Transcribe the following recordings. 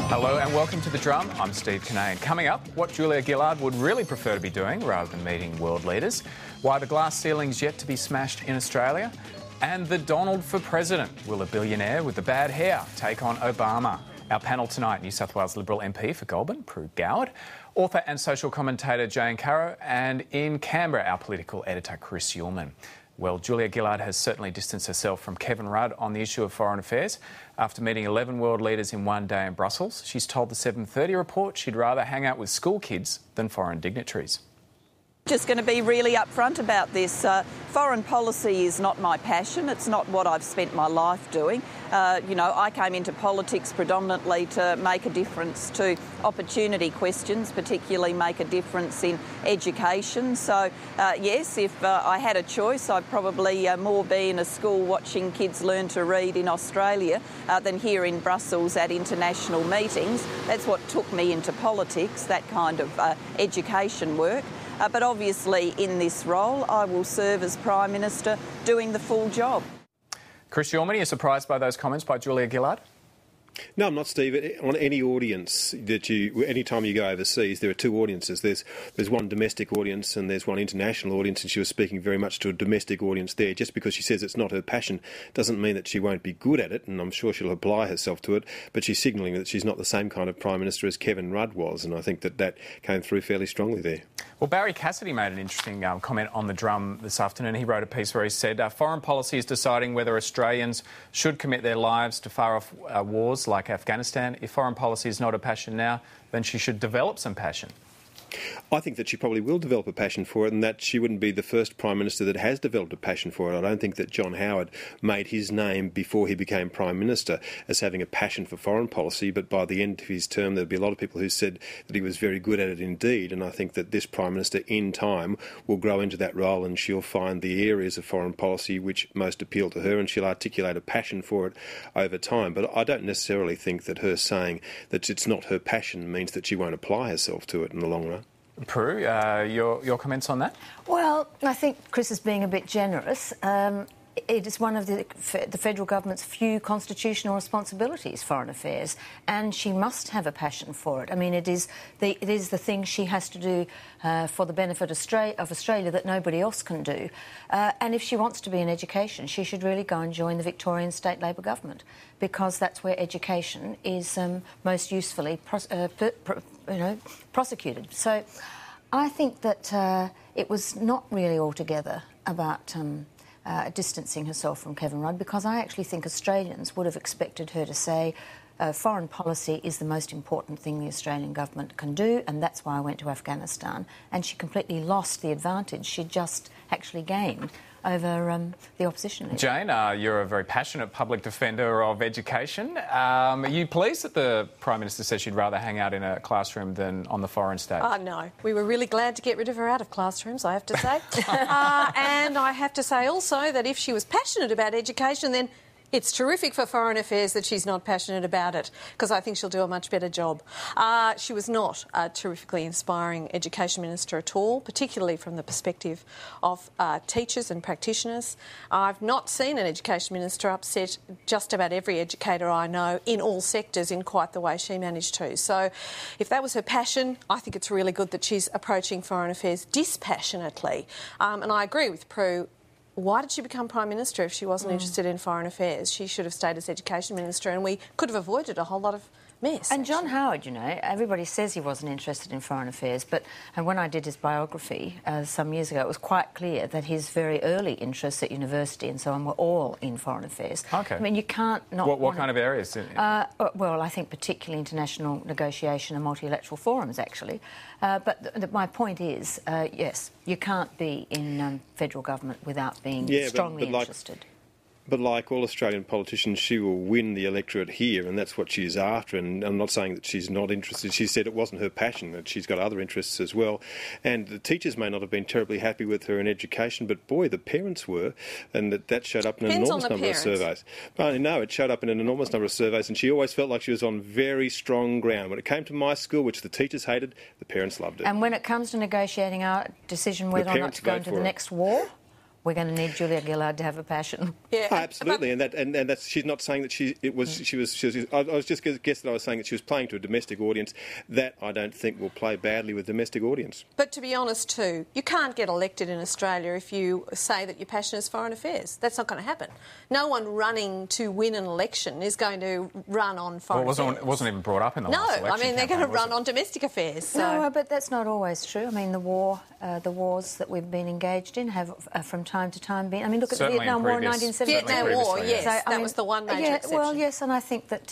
Hello and welcome to The Drum. I'm Steve Cannane. Coming up, what Julia Gillard would really prefer to be doing rather than meeting world leaders, why the glass ceiling's yet to be smashed in Australia, and the Donald for president. Will a billionaire with the bad hair take on Obama? Our panel tonight, New South Wales Liberal MP for Goulburn, Prue Goward, author and social commentator Jane Caro, and in Canberra, our political editor Chris Uhlmann. Well, Julia Gillard has certainly distanced herself from Kevin Rudd on the issue of foreign affairs. After meeting 11 world leaders in one day in Brussels, she's told the 7:30 report she'd rather hang out with school kids than foreign dignitaries. Just going to be really upfront about this. Foreign policy is not my passion. It's not what I've spent my life doing. I came into politics predominantly to make a difference to opportunity questions, particularly make a difference in education. So, yes, if I had a choice, I'd probably more be in a school watching kids learn to read in Australia than here in Brussels at international meetings. That's what took me into politics, that kind of education work. But obviously in this role, I will serve as Prime Minister doing the full job. Chris Uhlmann, are you surprised by those comments by Julia Gillard? No, I'm not, Steve. On any audience any time you go overseas, there are two audiences. There's one domestic audience and there's one international audience, and she was speaking very much to a domestic audience there. Just because she says it's not her passion doesn't mean that she won't be good at it, and I'm sure she'll apply herself to it, but she's signalling that she's not the same kind of Prime Minister as Kevin Rudd was, and I think that came through fairly strongly there. Well, Barry Cassidy made an interesting comment on The Drum this afternoon. He wrote a piece where he said, foreign policy is deciding whether Australians should commit their lives to far-off wars like Afghanistan. If foreign policy is not a passion now, then she should develop some passion. I think that she probably will develop a passion for it, and that she wouldn't be the first Prime Minister that has developed a passion for it. I don't think that John Howard made his name before he became Prime Minister as having a passion for foreign policy, but by the end of his term there'd be a lot of people who said that he was very good at it indeed, and I think that this Prime Minister in time will grow into that role, and she'll find the areas of foreign policy which most appeal to her, and she'll articulate a passion for it over time. But I don't necessarily think that her saying that it's not her passion means that she won't apply herself to it in the long run. Prue, your comments on that? Well, I think Chris is being a bit generous. It is one of the federal government's few constitutional responsibilities, foreign affairs, and she must have a passion for it. I mean, it is the thing she has to do for the benefit of Australia that nobody else can do. And if she wants to be in education, she should really go and join the Victorian State Labor government, because that's where education is most usefully prosecuted. So I think that it was not really altogether about distancing herself from Kevin Rudd, because I actually think Australians would have expected her to say foreign policy is the most important thing the Australian government can do, and that's why I went to Afghanistan. And she completely lost the advantage she just actually gained over the opposition leader. Jane, you're a very passionate public defender of education. Are you pleased that the Prime Minister says she'd rather hang out in a classroom than on the foreign stage? No. We were really glad to get rid of her out of classrooms, I have to say. And I have to say also that if she was passionate about education, then it's terrific for foreign affairs that she's not passionate about it, because I think she'll do a much better job. She was not a terrifically inspiring education minister at all, particularly from the perspective of teachers and practitioners. I've not seen an education minister upset just about every educator I know in all sectors in quite the way she managed to. So if that was her passion, I think it's really good that she's approaching foreign affairs dispassionately. And I agree with Prue. Why did she become Prime Minister if she wasn't interested in foreign affairs? She should have stayed as Education Minister, and we could have avoided a whole lot of mess. And John Howard, everybody says he wasn't interested in foreign affairs, and when I did his biography some years ago, it was quite clear that his very early interests at university and so on were all in foreign affairs. OK. I mean, you can't not... What kind of areas? Well, I think particularly international negotiation and multilateral forums, actually. But my point is, yes, you can't be in federal government without being strongly interested. But like all Australian politicians, she will win the electorate here, and that's what she is after. And I'm not saying that she's not interested. She said it wasn't her passion, that she's got other interests as well. And the teachers may not have been terribly happy with her in education, but boy, the parents were, and that showed up in an enormous number of surveys. No, it showed up in an enormous number of surveys, and she always felt like she was on very strong ground. When it came to my school, which the teachers hated, the parents loved it. And when it comes to negotiating our decision whether or not to go into the next war, we're going to need Julia Gillard to have a passion. Yeah, absolutely, and that's she's not saying that I was just guessing that I was saying that she was playing to a domestic audience. That I don't think will play badly with domestic audience. But to be honest too, you can't get elected in Australia if you say that your passion is foreign affairs. That's not going to happen. No one running to win an election is going to run on foreign affairs. It wasn't even brought up in the last election. No, I mean, they're going to run on domestic affairs. So. No, but that's not always true. I mean, the wars that we've been engaged in have from time to time been... I mean, look at the Vietnam War in 1970. Vietnam War, yes, so, that was the one major exception. Well, yes, and I think that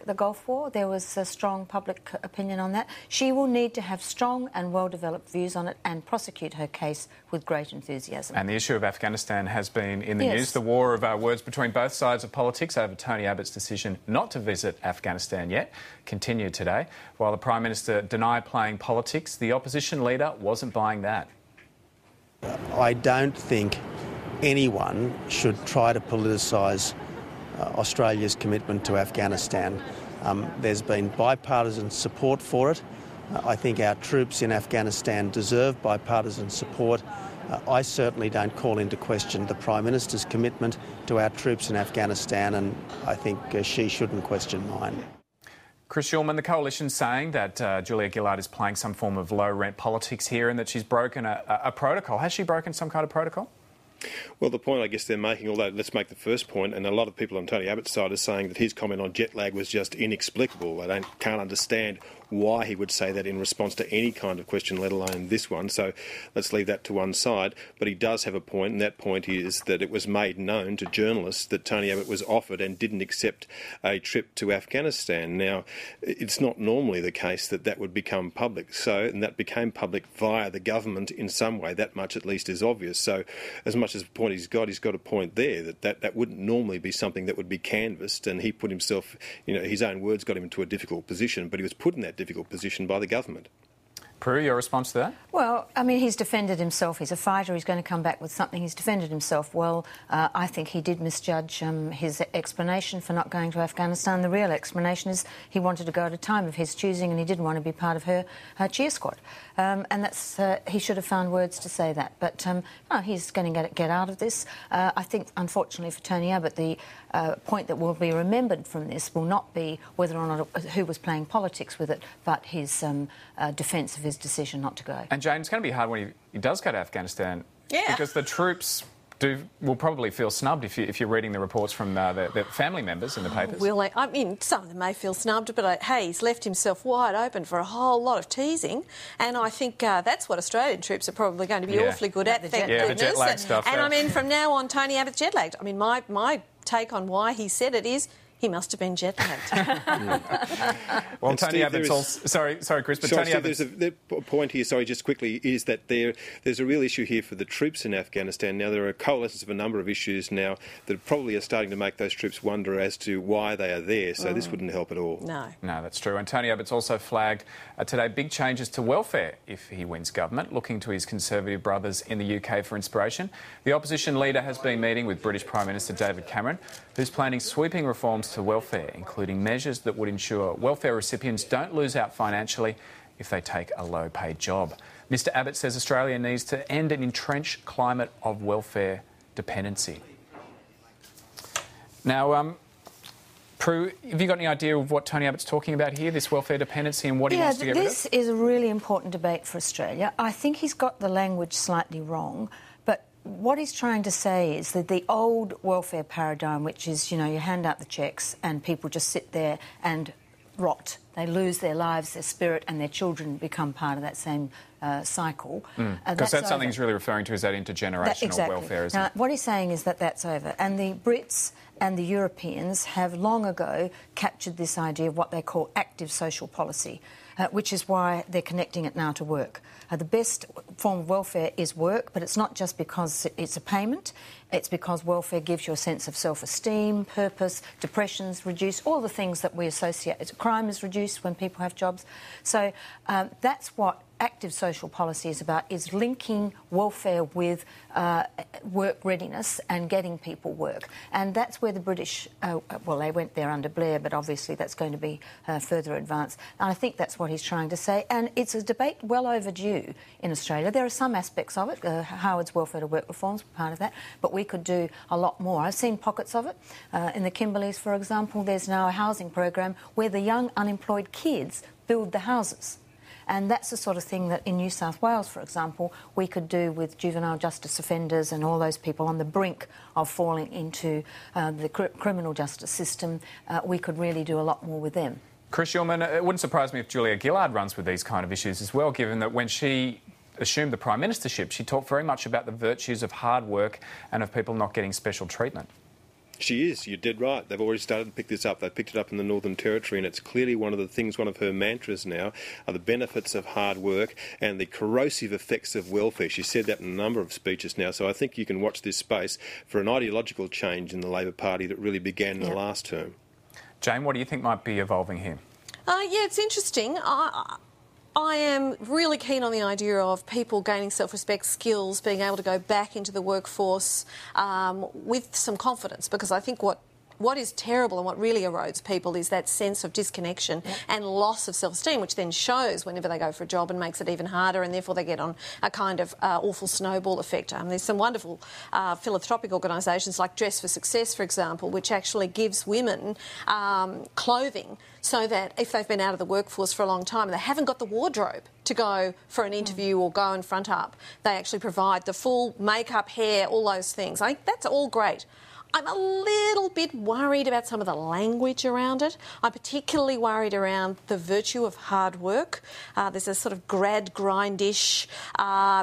the Gulf War, there was a strong public opinion on that. She will need to have strong and well-developed views on it and prosecute her case with great enthusiasm. And the issue of Afghanistan has been in the news. The war of words between both sides of politics over Tony Abbott's decision not to visit Afghanistan yet continued today. While the Prime Minister denied playing politics, the opposition leader wasn't buying that. I don't think anyone should try to politicise Australia's commitment to Afghanistan. There's been bipartisan support for it. I think our troops in Afghanistan deserve bipartisan support. I certainly don't call into question the Prime Minister's commitment to our troops in Afghanistan, and I think she shouldn't question mine. Chris Uhlmann, the coalition saying that Julia Gillard is playing some form of low-rent politics here and that she's broken a protocol. Has she broken some kind of protocol? Well, the point I guess they're making, although let's make the first point, and a lot of people on Tony Abbott's side are saying that his comment on jet lag was just inexplicable. They can't understand why he would say that in response to any kind of question, let alone this one. So let's leave that to one side. But he does have a point, and that point is that it was made known to journalists that Tony Abbott was offered and didn't accept a trip to Afghanistan. Now, it's not normally the case that that would become public. And that became public via the government in some way. That much at least is obvious. So as much as the point he's got a point there that wouldn't normally be something that would be canvassed, and he put himself, his own words got him into a difficult position, but he was put in that difficult position by the government. Prue, your response to that? Well, I mean, he's defended himself. He's a fighter. He's going to come back with something. He's defended himself well. I think he did misjudge his explanation for not going to Afghanistan. The real explanation is he wanted to go at a time of his choosing and he didn't want to be part of her cheer squad. And that's he should have found words to say that. But he's going to get out of this. I think, unfortunately for Tony Abbott, the point that will be remembered from this will not be whether or not who was playing politics with it, but his defence of his decision not to go. And Jane, it's going to be hard when he does go to Afghanistan, because the troops will probably feel snubbed if you're reading the reports from their family members in the papers. Will they? I mean, some of them may feel snubbed, but hey, he's left himself wide open for a whole lot of teasing, and I think that's what Australian troops are probably going to be awfully good at. Thank goodness. The jet lag stuff. And I mean, from now on, Tony Abbott's jet lagged. I mean, my take on why he said it is he must have been jet lagged. Well, and Tony Abbott's also... Sorry, Chris, but Tony Abbott's... The point here, just quickly, is that there's a real issue here for the troops in Afghanistan. Now, there are a coalescence of a number of issues now that probably are starting to make those troops wonder as to why they are there, so this wouldn't help at all. No, that's true. And Tony Abbott's also flagged today big changes to welfare if he wins government, looking to his Conservative brothers in the UK for inspiration. The opposition leader has been meeting with British Prime Minister David Cameron, who's planning sweeping reforms to welfare, including measures that would ensure welfare recipients don't lose out financially if they take a low-paid job. Mr Abbott says Australia needs to end an entrenched climate of welfare dependency. Now, Prue, have you got any idea of what Tony Abbott's talking about here, this welfare dependency, and what he wants to get rid of? This is a really important debate for Australia. I think he's got the language slightly wrong, but what he's trying to say is that the old welfare paradigm, which is, you hand out the cheques and people just sit there and rot. They lose their lives, their spirit, and their children become part of that same cycle. Because that's something he's really referring to, is that intergenerational welfare, isn't it? What he's saying is that that's over. And the Brits and the Europeans have long ago captured this idea of what they call active social policy, which is why they're connecting it now to work. The best form of welfare is work, but it's not just because it's a payment. It's because welfare gives you a sense of self-esteem, purpose, depression's reduced, all the things that we associate. Crime is reduced when people have jobs. So that's what active social policy is about is linking welfare with work readiness and getting people work. And that's where the British, well, they went there under Blair, but obviously that's going to be further advanced. And I think that's what he's trying to say. And it's a debate well overdue in Australia. There are some aspects of it. Howard's welfare to work reforms were part of that, but we could do a lot more. I've seen pockets of it. In the Kimberleys, for example, there's now a housing program where the young unemployed kids build the houses. And that's the sort of thing that in New South Wales, for example, we could do with juvenile justice offenders and all those people on the brink of falling into the criminal justice system. We could really do a lot more with them. Chris Uhlmann, it wouldn't surprise me if Julia Gillard runs with these kind of issues as well, given that when she assumed the prime ministership, she talked very much about the virtues of hard work and of people not getting special treatment. She is. You're dead right. They've already started to pick this up. They picked it up in the Northern Territory, and it's clearly one of the things, one of her mantras now, are the benefits of hard work and the corrosive effects of welfare. She said that in a number of speeches now, so I think you can watch this space for an ideological change in the Labor Party that really began in the last term. Jane, what do you think might be evolving here? Yeah, it's interesting. I am really keen on the idea of people gaining self-respect, skills, being able to go back into the workforce with some confidence, because I think what is terrible and what really erodes people is that sense of disconnection and loss of self-esteem, which then shows whenever they go for a job and makes it even harder, and therefore they get on a kind of awful snowball effect. There's some wonderful philanthropic organisations like Dress for Success, for example, which actually gives women clothing so that if they've been out of the workforce for a long time and they haven't got the wardrobe to go for an interview or go and front up, they actually provide the full makeup, hair, all those things. I think that's all great. I'm a little bit worried about some of the language around it. I'm particularly worried around the virtue of hard work. There's a sort of grindish,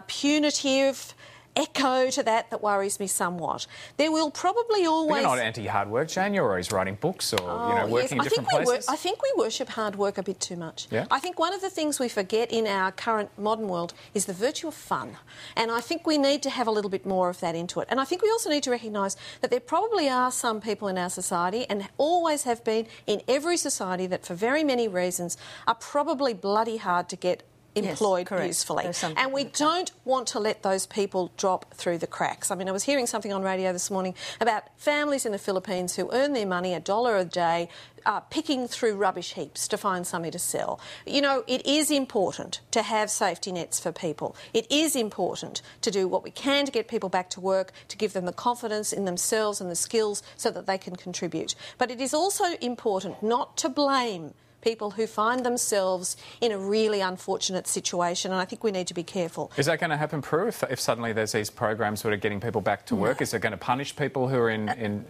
punitive echo to that worries me somewhat. There will probably always... But you're not anti-hard work, Jane. You're always writing books or working in different places. I think we worship hard work a bit too much. Yeah? I think one of the things we forget in our current modern world is the virtue of fun. And I think we need to have a little bit more of that into it. And I think we also need to recognise that there probably are some people in our society, and always have been in every society, that for very many reasons are probably bloody hard to get employed usefully. And we don't want to let those people drop through the cracks. I mean, I was hearing something on radio this morning about families in the Philippines who earn their money $1 a day picking through rubbish heaps to find something to sell. You know, it is important to have safety nets for people. It is important to do what we can to get people back to work, to give them the confidence in themselves and the skills so that they can contribute. But it is also important not to blame people who find themselves in a really unfortunate situation, and I think we need to be careful. Is that going to happen, Prue, if suddenly there's these programs that are getting people back to work? Is it going to punish people who are in